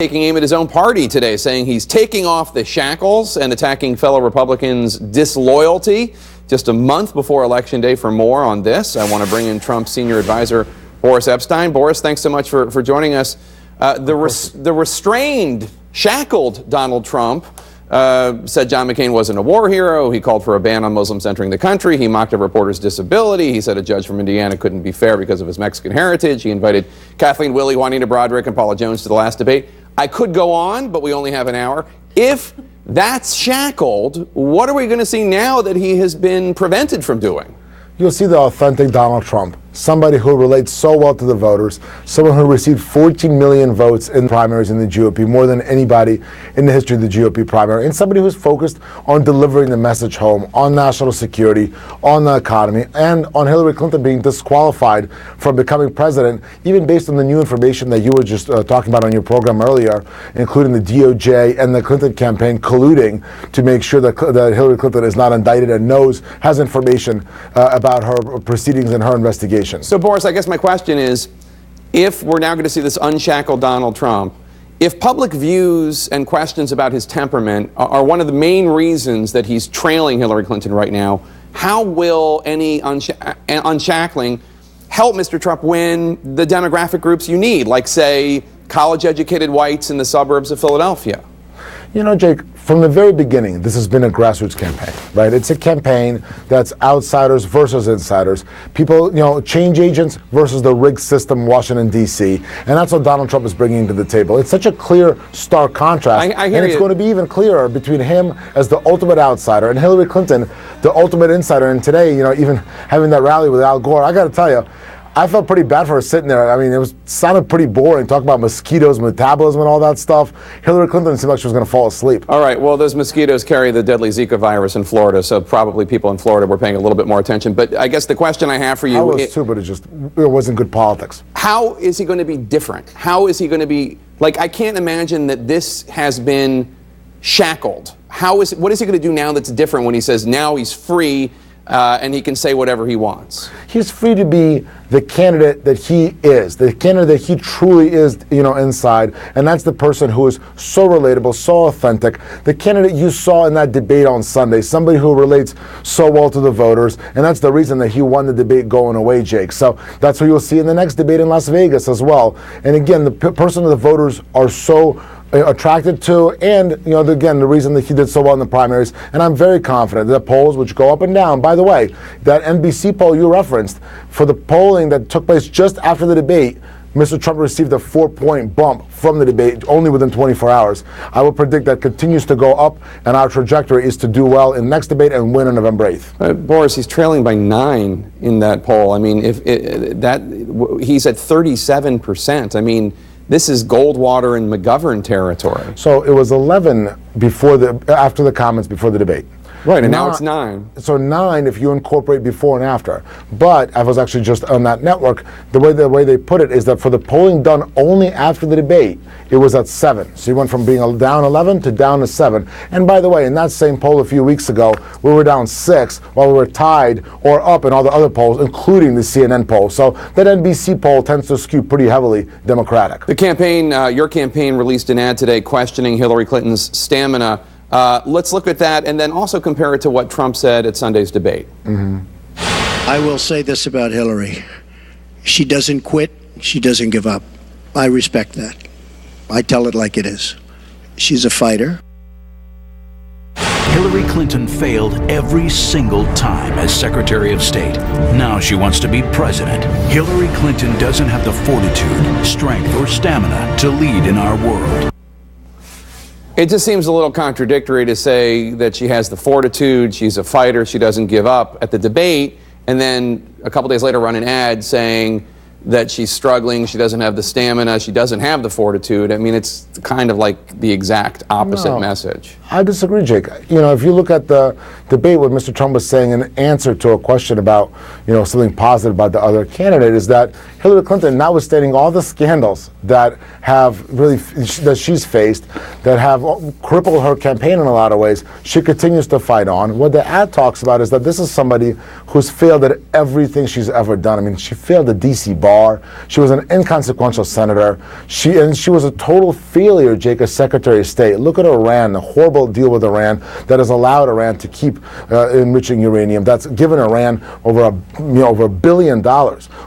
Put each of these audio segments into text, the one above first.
Taking aim at his own party today, saying he's taking off the shackles and attacking fellow Republicans' disloyalty. Just a month before Election Day. For more on this, I want to bring in Trump's senior advisor, Boris Epshteyn. Boris, thanks so much for joining us. The restrained, shackled Donald Trump said John McCain wasn't a war hero. He called for a ban on Muslims entering the country. He mocked a reporter's disability. He said a judge from Indiana couldn't be fair because of his Mexican heritage. He invited Kathleen Willey, Juanita Broaddrick, and Paula Jones to the last debate. I could go on, but we only have an hour. If that's shackled, what are we going to see now that he has been prevented from doing? You'll see the authentic Donald Trump, somebody who relates so well to the voters, someone who received 14 million votes in primaries in the GOP, more than anybody in the history of the GOP primary, and somebody who's focused on delivering the message home, on national security, on the economy, and on Hillary Clinton being disqualified from becoming president, even based on the new information that you were just talking about on your program earlier, including the DOJ and the Clinton campaign colluding to make sure that Hillary Clinton is not indicted and has information about her proceedings and her investigation. So, Boris, I guess my question is, if we're now going to see this unshackled Donald Trump, if public views and questions about his temperament are one of the main reasons that he's trailing Hillary Clinton right now, how will any unshackling help Mr. Trump win the demographic groups you need, like, say, college-educated whites in the suburbs of Philadelphia? You know, Jake, from the very beginning, this has been a grassroots campaign, right? It's a campaign that's outsiders versus insiders. People, change agents versus the rigged system, Washington, D.C. And that's what Donald Trump is bringing to the table. It's such a clear, stark contrast. I hear and it's going to be even clearer between him as the ultimate outsider and Hillary Clinton, the ultimate insider. And today, even having that rally with Al Gore, I got to tell you, I felt pretty bad for her sitting there. I mean, sounded pretty boring, talking about mosquitoes, metabolism, and all that stuff. Hillary Clinton seemed like she was going to fall asleep. All right, well, those mosquitoes carry the deadly Zika virus in Florida, so probably people in Florida were paying a little bit more attention. But I guess the question I have for you... I was too, but it wasn't good politics. How is he going to be different? How is he going to be... I can't imagine that this has been shackled. What is he going to do now that's different when he says now he's free and he can say whatever he wants? He's free to be the candidate that he is, the candidate that he truly is, inside. And that's the person who is so relatable, so authentic. The candidate you saw in that debate on Sunday, somebody who relates so well to the voters. And that's the reason that he won the debate going away, Jake. So that's what you'll see in the next debate in Las Vegas as well. And again, the person that the voters are so attracted to, and again, the reason that he did so well in the primaries. And I'm very confident that polls, which go up and down, by the way, that NBC poll you referenced, for the polling that took place just after the debate, Mr. Trump received a 4-point bump from the debate only within 24 hours. I will predict that continues to go up, and our trajectory is to do well in the next debate and win on November 8th. Boris, he's trailing by 9 in that poll. I mean, he's at 37%. I mean, this is Goldwater and McGovern territory. So it was 11 after the comments before the debate. Right, and now it's 9. So 9 if you incorporate before and after. But I was actually just on that network. The way they put it is that for the polling done only after the debate, it was at 7. So you went from being down 11 to down to 7. And by the way, in that same poll a few weeks ago, we were down 6 while we were tied or up in all the other polls, including the CNN poll. So that NBC poll tends to skew pretty heavily Democratic. The campaign, your campaign released an ad today questioning Hillary Clinton's stamina. Let's look at that and then also compare it to what Trump said at Sunday's debate. Mm-hmm. I will say this about Hillary. She doesn't quit. She doesn't give up. I respect that. I tell it like it is. She's a fighter. Hillary Clinton failed every single time as Secretary of State. Now she wants to be president. Hillary Clinton doesn't have the fortitude, strength, or stamina to lead in our world. It just seems a little contradictory to say that she has the fortitude, she's a fighter, she doesn't give up at the debate, and then a couple days later run an ad saying that she's struggling, she doesn't have the stamina, she doesn't have the fortitude. I mean, it's kind of like the exact opposite message. I disagree, Jake. If you look at the debate, what Mr. Trump was saying in answer to a question about, something positive about the other candidate is that Hillary Clinton, notwithstanding all the scandals that that she's faced, that have crippled her campaign in a lot of ways, she continues to fight on. What the ad talks about is that this is somebody who's failed at everything she's ever done. I mean, she failed the D.C. bar. She was an inconsequential senator. She was a total failure, Jake, as Secretary of State. Look at Iran, the horrible deal with Iran that has allowed Iran to keep enriching uranium. That's given Iran over $1 billion.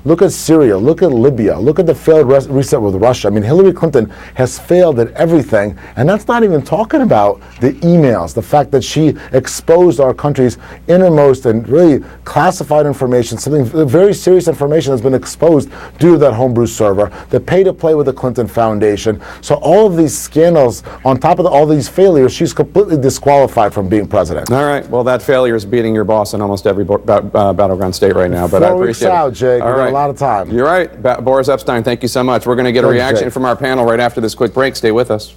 Look at Syria. Look at Libya. Look at the failed reset with Russia. I mean, Hillary Clinton has failed at everything, and that's not even talking about the emails, the fact that she exposed our country's innermost and really classified information, something very serious information has been exposed due to that homebrew server, the pay-to-play with the Clinton Foundation. So all of these scandals, on top of all these failures, she's completely disqualified from being president. All right. Well, that failure is beating your boss in almost every battleground state right now, but I appreciate it. Out, Jake. All We've right. got a lot of time. You're right. Boris Epshteyn, thank you so much. We're going to get a reaction from our panel right after this quick break. Stay with us.